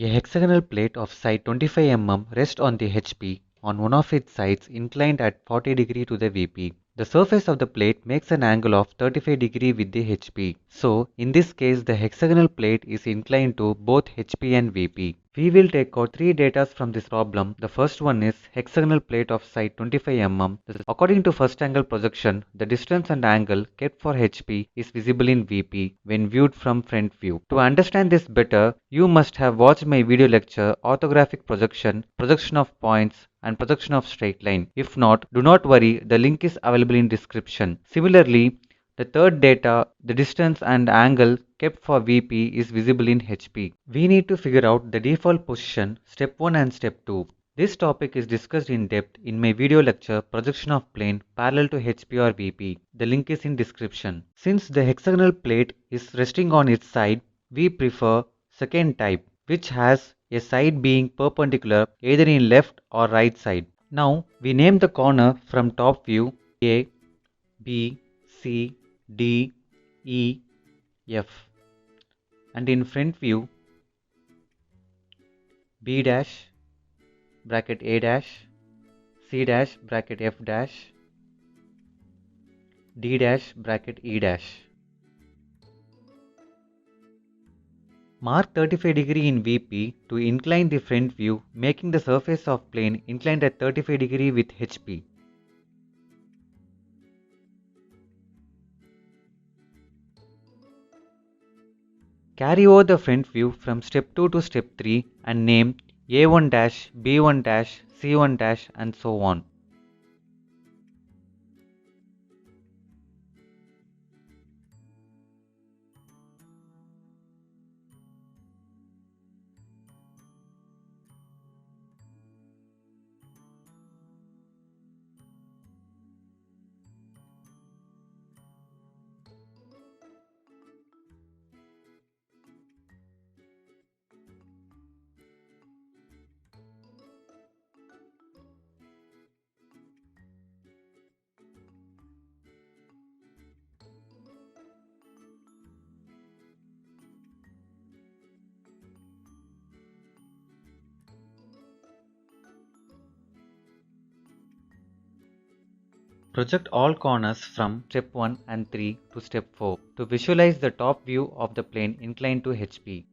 A hexagonal plate of side 25 mm rests on the HP on one of its sides inclined at 40 degree to the VP. The surface of the plate makes an angle of 35 degree with the HP. So, in this case, the hexagonal plate is inclined to both HP and VP. We will take out three data from this problem. The first one is hexagonal plate of side 25 mm. According to first angle projection, the distance and angle kept for HP is visible in VP when viewed from front view. To understand this better, you must have watched my video lecture Orthographic projection, projection of points and projection of straight line. If not, do not worry, the link is available in description. Similarly, the third data, the distance and angle kept for VP is visible in HP. We need to figure out the default position, step 1 and step 2. This topic is discussed in depth in my video lecture Projection of Plane Parallel to HP or VP. The link is in description. Since the hexagonal plate is resting on its side, we prefer second type, which has a side being perpendicular either in left or right side. Now we name the corner from top view A, B, C, D, E, F, and in front view B dash bracket A dash, C dash bracket F dash, D dash bracket E dash. Mark 35 degree in VP to incline the front view, making the surface of plane inclined at 35 degree with HP. Carry over the front view from step 2 to step 3 and name A1 dash, B1 dash, C1 dash and so on. Project all corners from step 1 and 3 to step 4 to visualize the top view of the plane inclined to HP.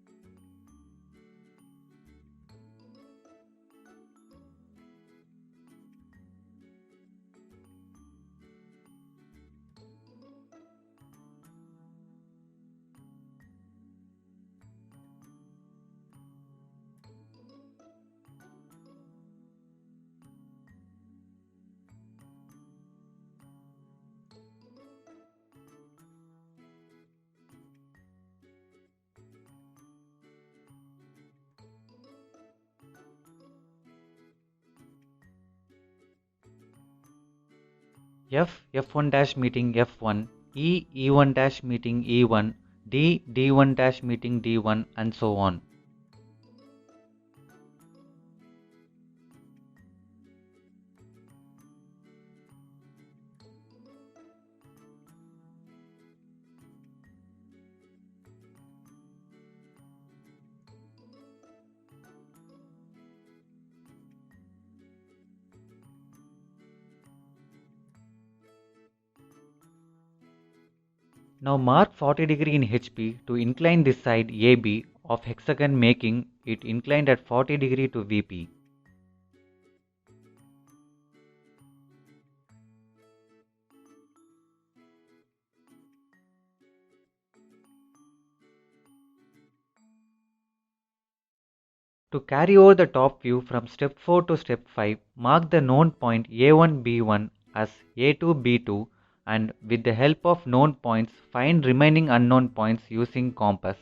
F1 dash meeting F1, E1 dash meeting E1, D1 dash meeting D1 and so on. Now mark 40 degree in HP to incline this side AB of hexagon, making it inclined at 40 degree to VP. To carry over the top view from step 4 to step 5, mark the known point A1, B1 as A2, B2 and with the help of known points, find remaining unknown points using compass.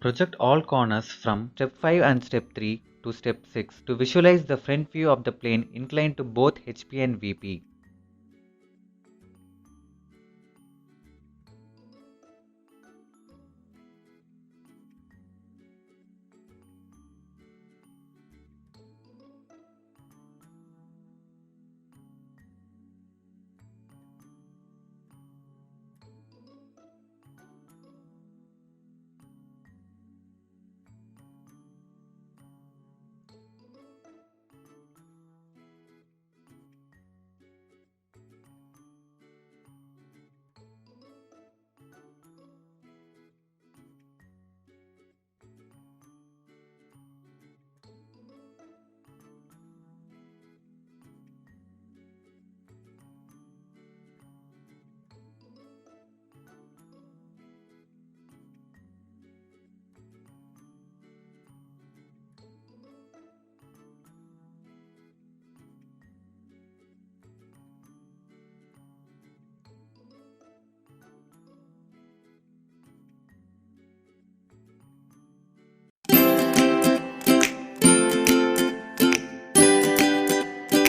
Project all corners from step 5 and step 3 to step 6 to visualize the front view of the plane inclined to both HP and VP.